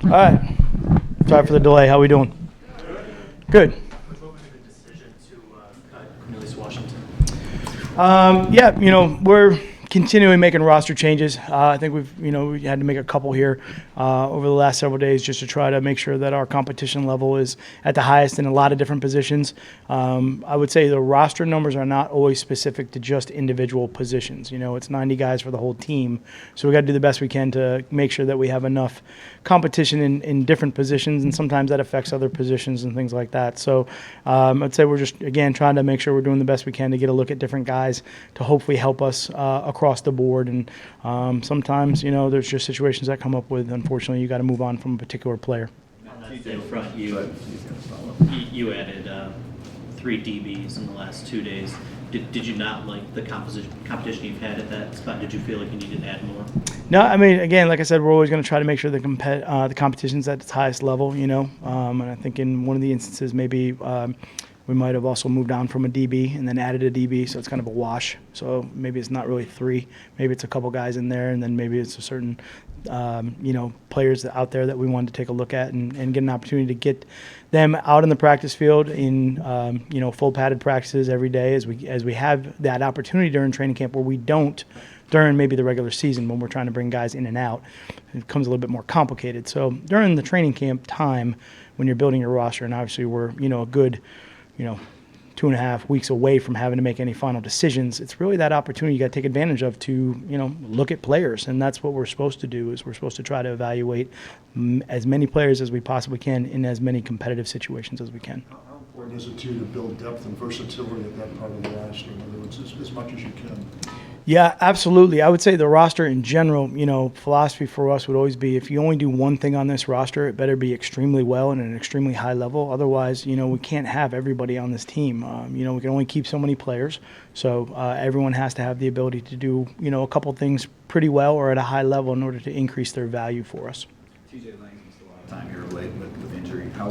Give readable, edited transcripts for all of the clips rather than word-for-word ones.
All right. Sorry for the delay. How we doing? Good. What was the decision to cut Cornelius Washington? We're continually making roster changes. I think we had to make a couple here over the last several days just to try to make sure that our competition level is at the highest in a lot of different positions. I would say the roster numbers are not always specific to just individual positions. It's 90 guys for the whole team, so we got to do the best we can to make sure that we have enough competition in different positions, and sometimes that affects other positions and things like that. So I'd say we're just, again, trying to make sure we're doing the best we can to get a look at different guys to hopefully help us across the board. And sometimes, there's just situations that come up with, unfortunately, you got to move on from a particular player. On that same front, you added 3 DBs in the last 2 days. Did you not like the competition you've had at that spot? Did you feel like you needed to add more? No, I mean, again, like I said, we're always going to try to make sure the competition's at its highest level, and I think in one of the instances maybe we might have also moved on from a DB and then added a DB, so it's kind of a wash. So maybe it's not really 3. Maybe it's a couple guys in there, and then maybe it's a certain players out there that we wanted to take a look at and get an opportunity to get them out in the practice field in full padded practices every day as we have that opportunity during training camp, where we don't during maybe the regular season when we're trying to bring guys in and out. It becomes a little bit more complicated. So during the training camp time when you're building your roster, and obviously we're a good 2.5 weeks away from having to make any final decisions, it's really that opportunity you got to take advantage of to, look at players. And that's what we're supposed to do, is we're supposed to try to evaluate as many players as we possibly can in as many competitive situations as we can. How important is it to build depth and versatility at that part of the roster? In other words, as much as you can. Yeah, absolutely. I would say the roster in general, philosophy for us would always be, if you only do one thing on this roster, it better be extremely well and at an extremely high level. Otherwise, we can't have everybody on this team. We can only keep so many players. So everyone has to have the ability to do, a couple things pretty well or at a high level in order to increase their value for us. TJ Lang missed a lot of time here late with injury. How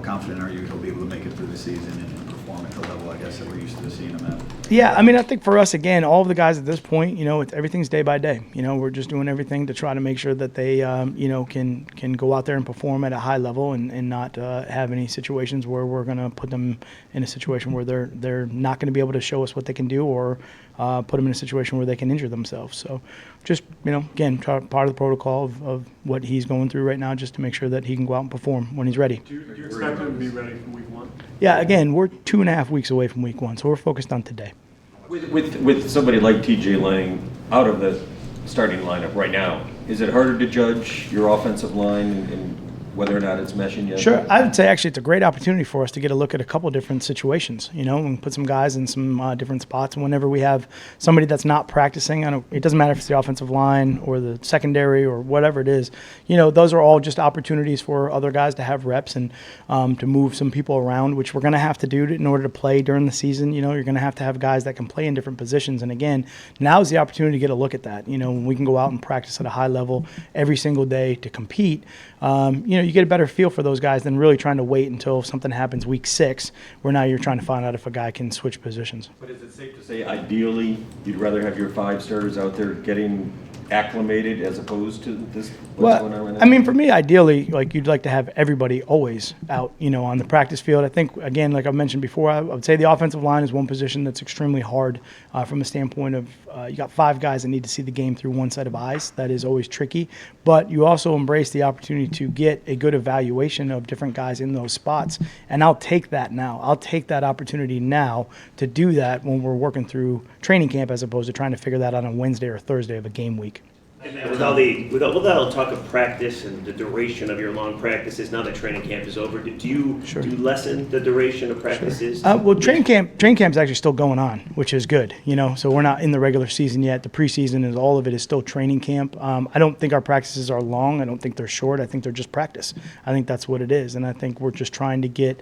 confident are you he'll be able to make it through the season and perform at the level, I guess, that we're used to seeing him at? Yeah, I mean, I think for us, again, all of the guys at this point, everything's day by day. We're just doing everything to try to make sure that they, can go out there and perform at a high level and not have any situations where we're going to put them in a situation where they're not going to be able to show us what they can do, or put them in a situation where they can injure themselves. So just, again, part of the protocol of what he's going through right now, just to make sure that he can go out and perform when he's ready. Do you expect him to be ready for week 1? Yeah, again, we're 2.5 weeks away from week 1, so we're focused on today. With somebody like TJ Lang out of the starting lineup right now, is it harder to judge your offensive line and whether or not it's meshing yet? Sure. I would say actually it's a great opportunity for us to get a look at a couple different situations, and put some guys in some different spots. And whenever we have somebody that's not practicing, it doesn't matter if it's the offensive line or the secondary or whatever it is, those are all just opportunities for other guys to have reps and to move some people around, which we're going to have to do in order to play during the season. You're going to have guys that can play in different positions. And again, now's the opportunity to get a look at that. When we can go out and practice at a high level every single day to compete, you get a better feel for those guys than really trying to wait until something happens week 6, where now you're trying to find out if a guy can switch positions. But is it safe to say, ideally, you'd rather have your 5 starters out there getting acclimated as opposed to this? What's going on right now? I mean, for me, ideally, you'd like to have everybody always out, on the practice field. I think, again, like I mentioned before, I would say the offensive line is one position that's extremely hard from a standpoint of you got 5 guys that need to see the game through one set of eyes. That is always tricky. But you also embrace the opportunity to get a good evaluation of different guys in those spots. And I'll take that now. I'll take that opportunity now to do that when we're working through training camp, as opposed to trying to figure that out on Wednesday or Thursday of a game week. And with all the talk of practice and the duration of your long practices, now that training camp is over, do you lessen the duration of practices? Well, training camp's actually still going on, which is good. So we're not in the regular season yet. The preseason is all of it is still training camp. I don't think our practices are long. I don't think they're short. I think they're just practice. I think that's what it is, and I think we're just trying to get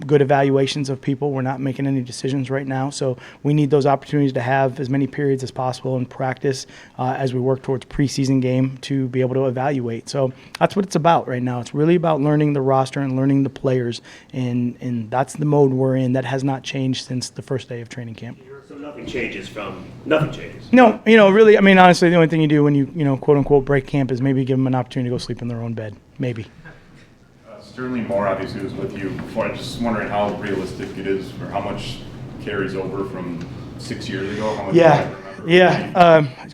good evaluations of people. We're not making any decisions right now, so we need those opportunities to have as many periods as possible in practice as we work towards preseason game to be able to evaluate. So that's what it's about right now. It's really about learning the roster and learning the players, and that's the mode we're in. That has not changed since the first day of training camp. So nothing changes. No, really, I mean, honestly, the only thing you do when you quote unquote break camp is maybe give them an opportunity to go sleep in their own bed, maybe. Sterling Moore obviously was with you before. I'm just wondering how realistic it is, or how much carries over from 6 years ago. How much do you remember?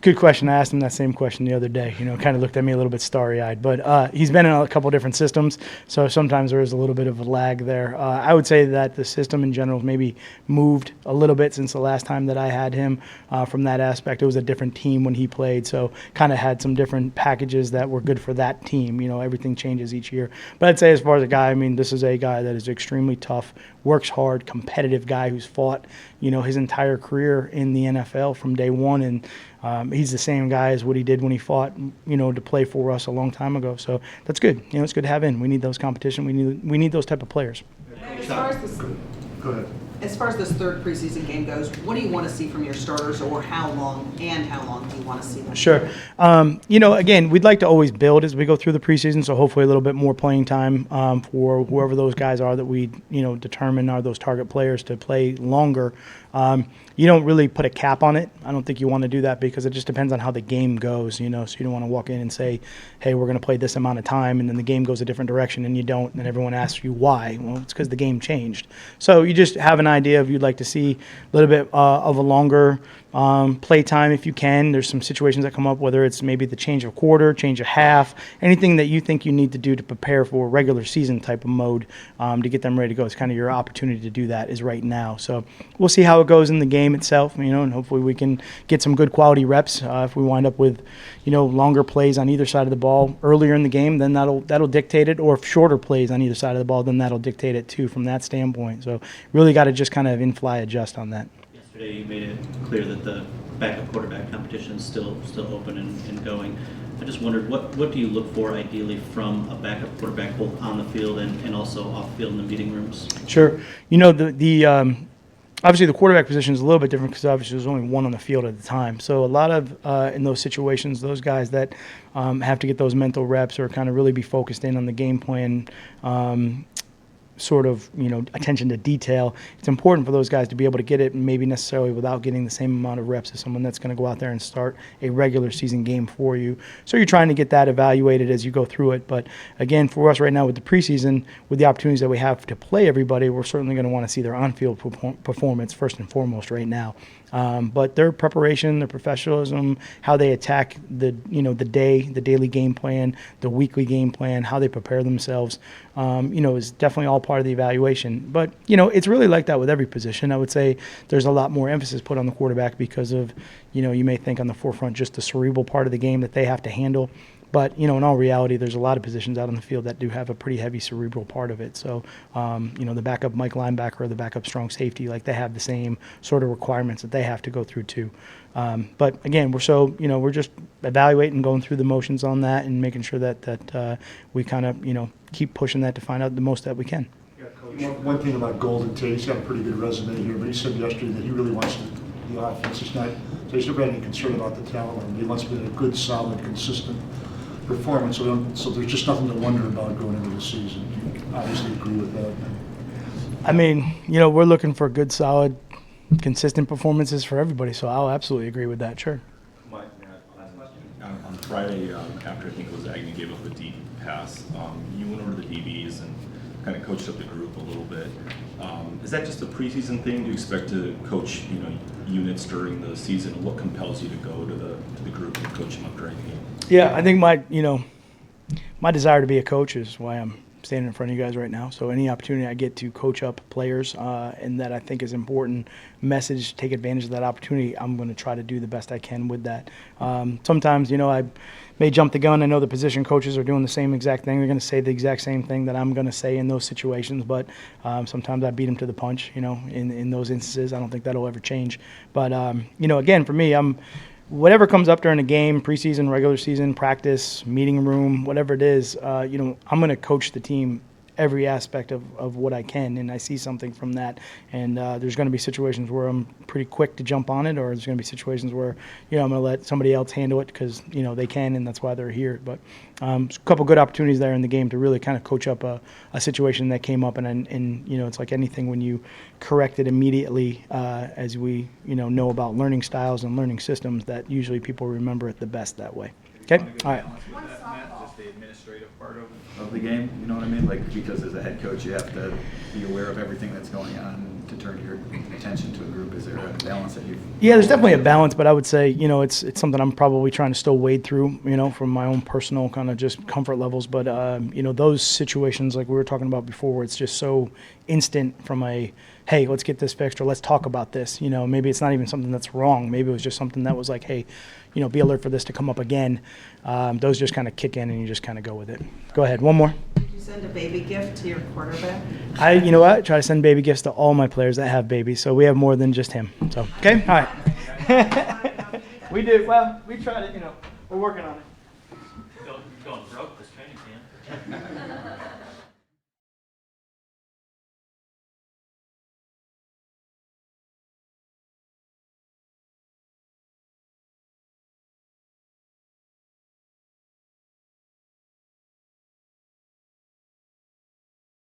Good question. I asked him that same question the other day. Kind of looked at me a little bit starry-eyed. But he's been in a couple different systems, so sometimes there is a little bit of a lag there. I would say that the system in general maybe moved a little bit since the last time that I had him. From that aspect, it was a different team when he played, so kind of had some different packages that were good for that team. Everything changes each year. But I'd say as far as a guy, I mean, this is a guy that is extremely tough, works hard, competitive guy who's fought, his entire career in the NFL from day one, and he's the same guy as what he did when he fought, to play for us a long time ago. So that's good. It's good to have in. We need those competition. We need those type of players. Go ahead. As far as this third preseason game goes, what do you want to see from your starters, or how long do you want to see them? Sure. Again, we'd like to always build as we go through the preseason, so hopefully a little bit more playing time for whoever those guys are that we, determine are those target players to play longer. You don't really put a cap on it. I don't think you want to do that because it just depends on how the game goes, so you don't want to walk in and say, hey, we're going to play this amount of time, and then the game goes a different direction and you don't, and then everyone asks you why. Well, it's because the game changed. So you just have an idea of you'd like to see a little bit of a longer play time if you can. There's some situations that come up, whether it's maybe the change of quarter, change of half, anything that you think you need to do to prepare for a regular season type of mode to get them ready to go. It's kind of your opportunity to do that is right now. So we'll see how it goes in the game itself, and hopefully we can get some good quality reps. If we wind up with, longer plays on either side of the ball earlier in the game, then that'll dictate it. Or if shorter plays on either side of the ball, then that'll dictate it too from that standpoint. So really got to just kind of in-fly adjust on that. Yesterday, you made it clear that the backup quarterback competition is still open and going. I just wondered, what do you look for ideally from a backup quarterback, both on the field and also off the field in the meeting rooms? Sure. Obviously the quarterback position is a little bit different because obviously there's only one on the field at the time. So a lot of, in those situations, those guys that have to get those mental reps or kind of really be focused in on the game plan, sort of, attention to detail. It's important for those guys to be able to get it, maybe necessarily without getting the same amount of reps as someone that's going to go out there and start a regular season game for you. So you're trying to get that evaluated as you go through it. But again, for us right now with the preseason, with the opportunities that we have to play everybody, we're certainly going to want to see their on-field performance first and foremost right now. But their preparation, their professionalism, how they attack the daily game plan, the weekly game plan, how they prepare themselves, is definitely all part of the evaluation. But, it's really like that with every position. I would say there's a lot more emphasis put on the quarterback because of, you may think on the forefront just the cerebral part of the game that they have to handle. But, in all reality, there's a lot of positions out on the field that do have a pretty heavy cerebral part of it. So, the backup Mike linebacker or the backup strong safety, like they have the same sort of requirements that they have to go through too. But again, we're just evaluating, going through the motions on that and making sure that we kind of, keep pushing that to find out the most that we can. One thing about Golden Tate, he's got a pretty good resume here, but he said yesterday that he really wants the offense. He's never had any concern about the talent. He wants to be a good, solid, consistent performance. So there's just nothing to wonder about going into the season. You obviously agree with that. I mean, we're looking for good, solid, consistent performances for everybody. So I'll absolutely agree with that. Sure. On Friday, after I think it was Agnew gave up a deep pass, you went over to the DBs and kind of coached up the group a little bit. Is that just a preseason thing? Do you expect to coach, units during the season? What compels you to go to the group and coach them up during the game? Yeah, I think my desire to be a coach is why I'm standing in front of you guys right now. So any opportunity I get to coach up players and that I think is important message, take advantage of that opportunity, I'm going to try to do the best I can with that. Sometimes, I may jump the gun. I know the position coaches are doing the same exact thing. They're going to say the exact same thing that I'm going to say in those situations, but sometimes I beat them to the punch, in those instances. I don't think that'll ever change. But, again, for me, whatever comes up during the game, preseason, regular season, practice, meeting room, whatever it is, I'm going to coach the team every aspect of what I can, and I see something from that. And there's going to be situations where I'm pretty quick to jump on it, or there's going to be situations where, I'm going to let somebody else handle it because, they can, and that's why they're here. But there's a couple good opportunities there in the game to really kind of coach up a situation that came up, and it's like anything when you correct it immediately, as we, know about learning styles and learning systems, that usually people remember it the best that way. Okay? All right. With that, Matt, just the administrative part of the game, you know what I mean? Like, because as a head coach, you have to be aware of everything that's going on to turn your attention to a group. Is there a balance that you've... Yeah, there's definitely a balance, but I would say, it's something I'm probably trying to still wade through, from my own personal kind of just comfort levels. But, those situations like we were talking about before, where it's just so instant from a, hey, let's get this fixed, or let's talk about this. Maybe it's not even something that's wrong. Maybe it was just something that was like, hey, be alert for this to come up again. Those just kind of kick in, and you just kind of go with it. Go ahead. One more. Did you send a baby gift to your quarterback? I try to send baby gifts to all my players that have babies, so we have more than just him. So, okay? All right. We do. Well, we try to, we're working on it. Going broke this training camp.